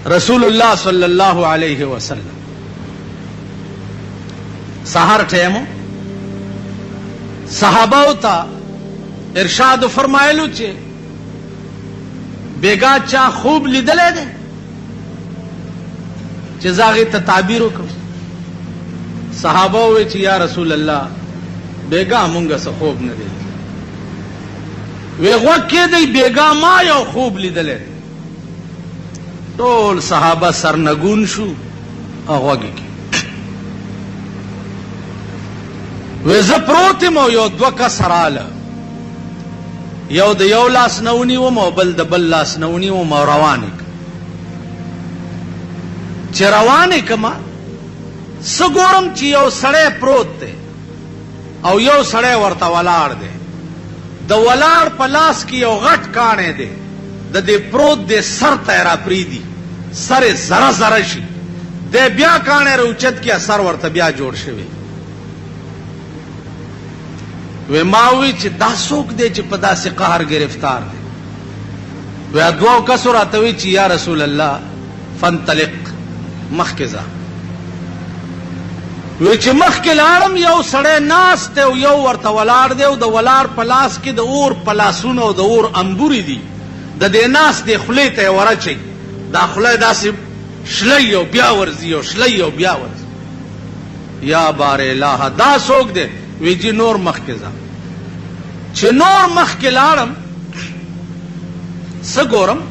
رسول الله صلی الله علیه وسلم سحر ټیمو صحابه ته ارشاد فرمایلو چې بیگا چا خوب لیدلې ده چې زاغه ته تعبیر وکړو. صحابه وی چې یا رسول الله بیگا مونږه څه خوب نه دی وی غوکه دی بیگا ما یو خوب لیدلې. ټول صحابه سرنگون شو هغه کې وی زه پروت مو یو دوه کسراله یو د یو لاس نونی و مو بل د بل لاس نونی و مو روانه چې روانه کما سګورم چې یو سړی پروت دی او یو سړی ورته ولاړ دی د ولاړ په لاس کې یو غټ کانه دی د دې پروت دی سر ته را پریدي سر زره زره شي د بیا کانه روچت کې اثر ورته بیا جوړ شوی. وی ماوی چې دا څوک دی چې په داسې قهر گرفتار دی. وی دوه کسو راته وی چې یا رسول الله فانطلق مخکې ځه. وی چې مخکې لاړم یو سړی ناست دی او یو ورته ولاړ دی او د ولاړ په لاس کې د اور پلاسونه او د اور انبوري دي د دې ناست دی خولې ته یې ورچوي دا خوله داسې شلی او بیا ورځي او شلی او بیا ورځي. یا بار الهه دا څوک دی؟ وی جی نور مخکې ځه. چې نور مخکې لاړم څه ګورم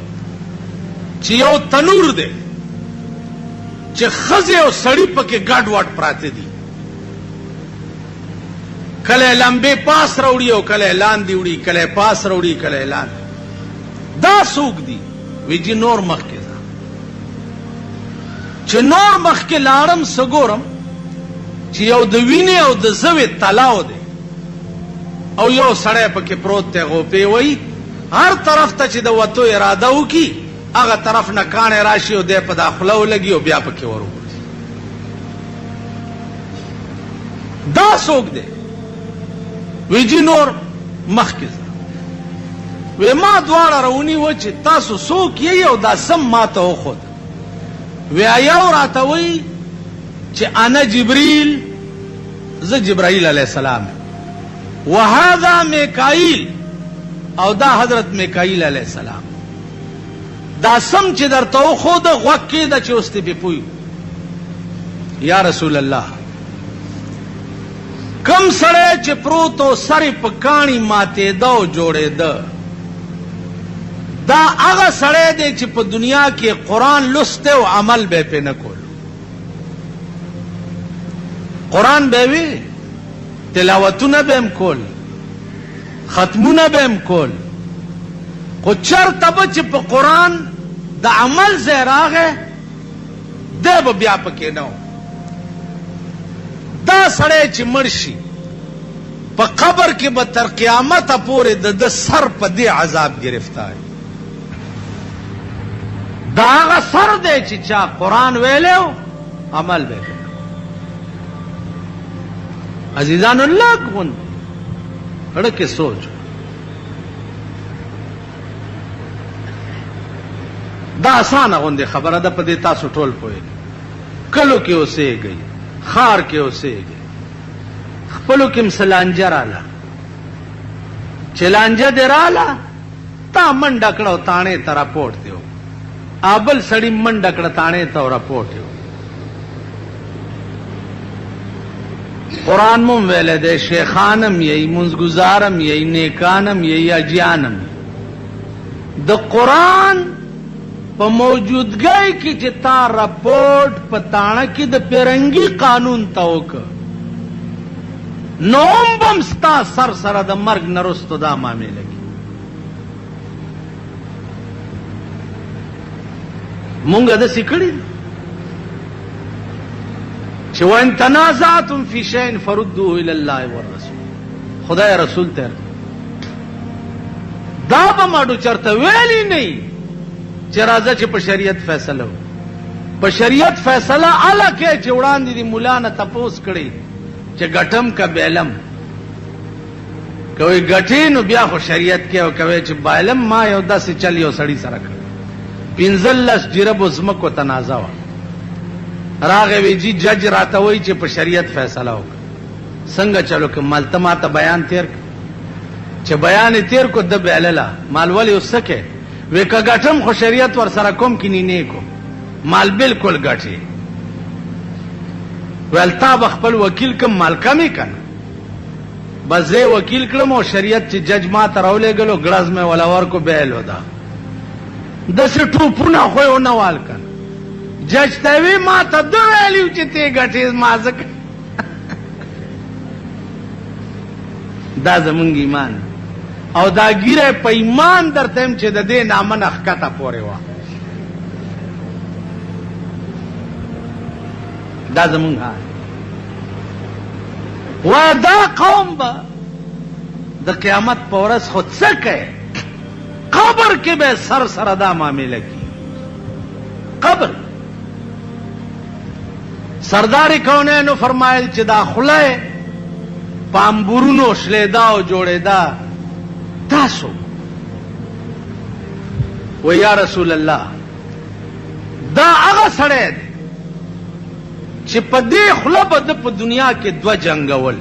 چې یو تنور دی چې ښځې او سړي پکې ګډ وډ پراته دي کله لمبې پاس راوړي او کله لاندې وړي کله پاس راوړي کله لاندې. دا څوک دي؟ وی جی نور مخکې ځه. چې نور مخکې لاړم څه ګورم چې یو د وینې او د زوی تلاو دی او یو سړی پکې پروت دی غوپې وایي هر طرف ته چې د وتو اراده وکړي هغه طرف نه کاڼې راشي او دی په دا خوله ولګي او بیا پکې ور وګرځي. دا څوک دی؟ وی جی نور مخکې ځه. وی ما دواړه راونیوه چې تاسو څوک یې او دا سم ما ته وښود. وی یو راته وایي چې انا جبریل زه جبرائیل علیہ السلام وهذا میکائیل او دا حضرت میکائیل علیہ السلام. دا سم چې درته وښود غوږ کېده چې اوس دې پې پوه. یا رسول الله کم سړی چې پروت او سر یې په کاڼي ماتېده او جوړېده دا هغه سړی دی چې په دنیا کې قرآن لسته او عمل به پې نه کول. قرآن به وی تلاوتونه به هم کول ختمونه به هم کول خو چرته به چې په قرآن د عمل ځای راغی دی به بیا پکې نه و. دا سړی چې مړ شي په قبر کې به تر قیامته پورې د سر په دې عذاب گرفتار. دا هغه سر دی چې چا قرآن ویلی و عمل به کوي. عزیزان الله غون اڑکه سوچ دا آسان غونډه خبره ده په دې تاسو ټول پوهی کلو کې اوسېږي خار کې اوسېږي خپلو کې مسلانجه رااله چلانجه دې رااله تا منډه کړو تانه ته راپورټ دیو ابل سړی منډه کړه تانه ته راپورټ دیو. قرآن مم ویلے دے شیخانم یہی منزگزارم یہی نیکانم یہی اجیانم. د قرآن پا موجودگائی کی چتا رپورٹ پتانا کی د پیرنگی قانون تاوک نوم بمستا سر سر د مرگ نرستو دا مامی لگی. مونگا دا سکڑی چې وان تنازعتم فی شیء فردوه الی الله والرسول. خدای رسول ته دا به ماډو چرته ویلی نه چې راځه چې په شریعت فیصله و. په شریعت فیصله الکه چې وړاندې دی مولا نه تپوس کړي چې غټم کا بیلم کوي غټي نو بیا خو شریعت کې او کوي چې بیلم ما یو داسې چل یو سړی سره کړ 15 جربو زمکو تنازع وه. راغې وی جی جج راته وایي چې په شریعت فیصله وکړه. څنګه چلو که مال ته ماته بیان تیر کړ. چې بیان یې تیر کو ده بیلله مال ولې اوس څه کوې؟ وی که ګټم خو شریعت ورسره کوم کې نینے کو مال بالکل ګټې. ویل تا به خپل وکیل کم مال کمې که نه. بس زه وکیل کړم او شریعت چې جج ما ته راولېږلو ګړز مې ولا ورکو بیلو ده. داسې ټوپونه خو یې ونه وال که نه. جج ته وی ما ته ده ویلي چې ته ګټې ما ځکه دا زمونږ ایمان او دا ګیره په ایمان درته یم چې د دې نامه نه ښکته پورې وه. دا زمونږ حال و. دا قوم به د قیامت په ورځ خو څه کوي؟ قبر کې به سر سره دا معامله کی. قبر سردار کونینو فرمایل چې دا خوله په انبورونو شلیدا او جوړېدا تاسو و یا رسول الله دا هغه سړی دی چې په دې خوله به د په دنیا کې 2 جنګول.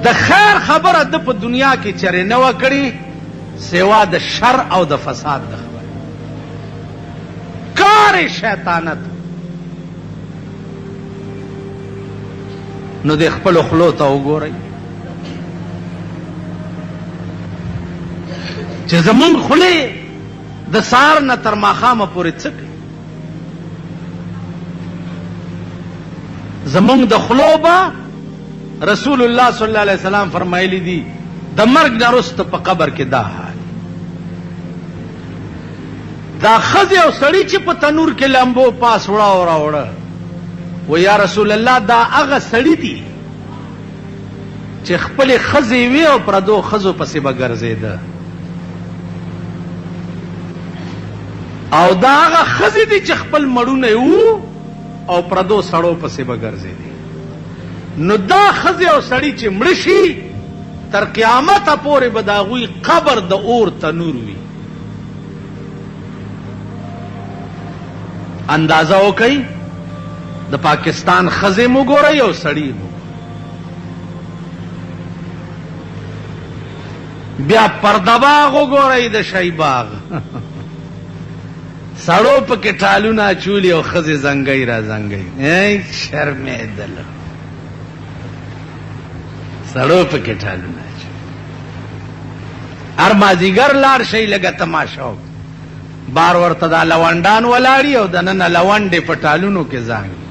د خیر خبره د په دنیا کې چرې نه وه کړې سوا د شر او د فساد د خبره. کار شیطانت. نو د خپلو خولو ته وګورئ چې زمونږ خولې د سهار نه تر ماښامه پورې څه کوي. زمونږ د خولو به رسول الله صلی الله علیه وسلم فرمایلی دي د مرګ نه وروسته په قبر کې دا حال. دا ښځې او سړي چې په تنور کې لمبو پاس وړه او راوړه و یا رسول الله دا هغه سړي دي چې خپلې ښځې وي او پردو ښځو پسې به ګرځېده. او دا هغه ښځې دي چې خپل مړونه وو او پردو سړو پسې به ګرځېدي. نو دا ښځې او سړي چې مړه شي تر قیامته پورې به د هغوی قبر د اور تنور وي. اندازه وکئ د پاکستان ښځې مو ګورئ او سړي مو. بیا پردباغ وګورئ د شی باغ سړو پکې ټالونه اچولي او ښځې زنګۍ را زنګۍ. شرمېدل. سړو پکې ټالونه اچولي. هر مازدیګر لاړ شئ لږه تماشه وکړئ. بار ورته دا لونډان ولاړي او دننه لونډې په ټالونو کې زانګي.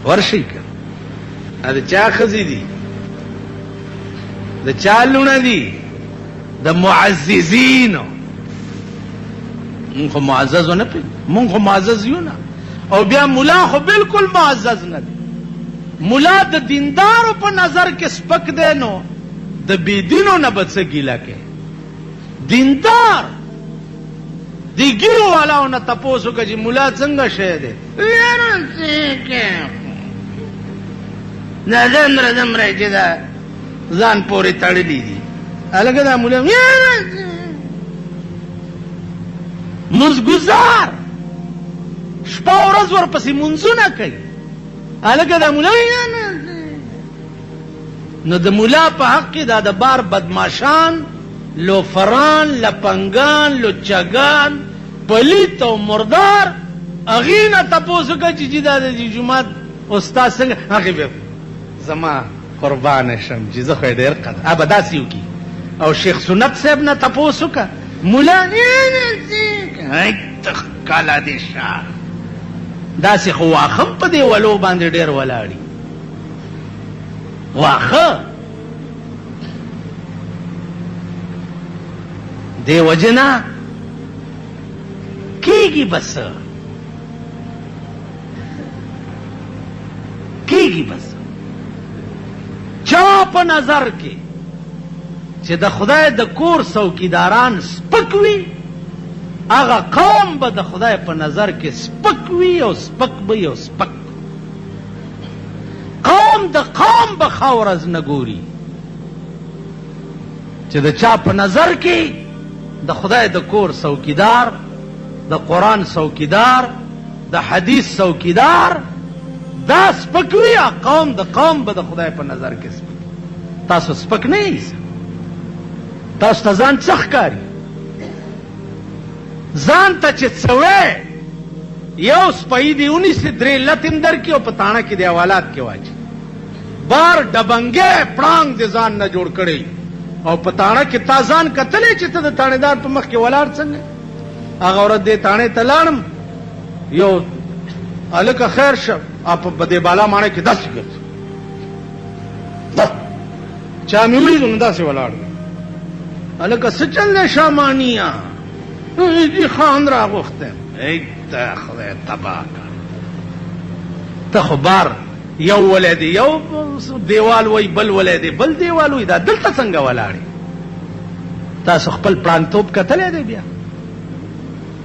ورشئ که دا د چا ښځې دي؟ د چا لونه دي؟ د معززینو. مونږ خو معزز نه پېژنو. مونږ خو معزز یو نه. او بیا ملا خو بالکل معزز نه دی. ملا د دیندارو په نظر کې سپک دی نو د بېدینو نه به څه ګیله کوي. دیندار دی ګیرو والاو نه تپوس وکړه چې ملا څنګه شی دی؟ دا دومره دومره چې دا ځان پورې تړلي دي. هلکه دا ملا مزګزار شپه ورځ ورپسې مونځونه کوي. هلکه دا ملا نو د ملا په حق کې دا د بار بدماشان لوفران لپنګان لچګان پلیت او مردار هغې نه تپوس وکړه چې دا د جومات استاد څنګه هغې بیا زما قربانه شم چې زه خو یې ډېر قدر به داسې وکړي. او شیخ سنت صاحب نه تپوس وکړه ملا کالا دې شه داسې خو واښه هم په دې ولو باندې ډېر ولاړي. واښه دې وجې نه کېږي. بس کېږي بس چا په نظر کې چې د خدای د کور څوکیداران سپک وي هغه قوم به د خدای په نظر کې سپک وي او سپک به یو سپک. قوم د قوم به ښه ورځ نه ګوري چې د چا په نظر کې د خدای د کور څوکیدار، د قرآن څوکیدار، د حدیث څوکیدار دا سپک وي، قوم د قوم به د خدای په نظر کې سپک. تاسو سپک نه یئ. تاسو ته ځان څه ښکاري؟ ځان ته چې څه وی یو سپی دی ونیسي درې لتم درکړي او په تاڼه کې د حوالات کې واچي. بار ډبنګې پړانګ د ځان نه جوړ کړی او په تاڼه کې تا ځان کتلی چې ته د تاڼېدار په مخ کې ولاړ څنګه. هغه ورځ دې تاڼې ته لاړم، یو هلکه خیر شه په دې بالا ماڼۍ کې داسې ګرځي، چا مې ولیدو نو داسې ولاړ دی. هلکه څه چل دی شامانیه؟ دې خان راغوښتی یم. ای ته خدای تباه کړه، ته خو بار یو ولی دی یو دیوال وی، بل ولی دی بل دیوال وی، دا دلته څنګه ولاړې؟ تاسو خپل پړانګتوب کتلی دی؟ بیا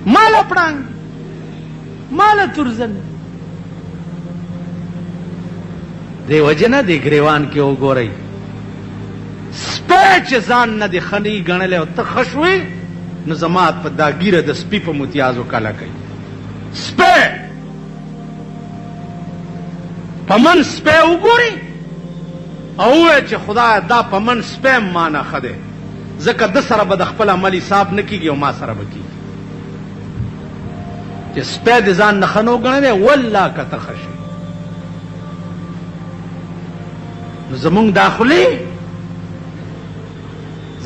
ماله پړانګ ماله تورزن. دی وجه نه دی ګریوان کې وګورئ، سپی چې ځان نه دی ښه نه ګڼلی او ته ښه شوې نو زما په دا ګیره د سپي په متیازو کله کوي. سپی په من سپی وګوري او ووایي چې خدایه دا په من سپی ما نه ښه دی، ځکه ده سره به د خپل عمل حساب نه کېږي او ما سره به کېږي. چې سپی د ځان نه ښه نه وګڼلی والله که ته ښه شي نو زمونږ دا خولې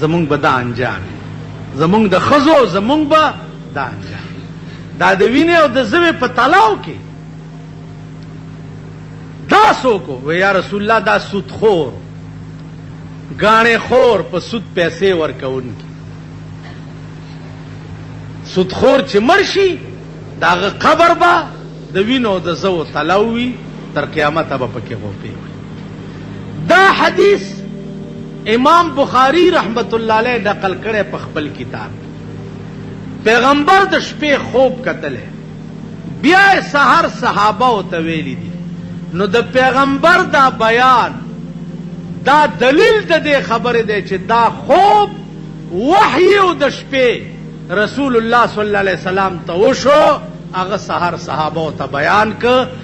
زمونږ به دا انجام، زمونږ د ښځو زمونږ به دا انجام. دا د وینې او د زوی په تلاو کې دا څوک و؟ یا رسول الله دا سودخور ګاڼې خور په سود پیسې ورکوونکي. سودخور چې مړ شي د هغه قبر به د وینو او د زو تلاو وي، تر قیامته به پکې غوپې وي. دا حدیث امام بخاری رحمت الله علیه نقل کړی په خپل کتاب. پیغمبر د شپې خوب کتلی، بیا یې سحر صحابه ورته ویلي دي. نو د پیغمبر دا بیان دا دلیل د دې خبرې دی چې دا خوب وحی او د شپې رسول الله صلی الله علیه وسلم ته وشو، هغه سحر صحابه ورته بیان که.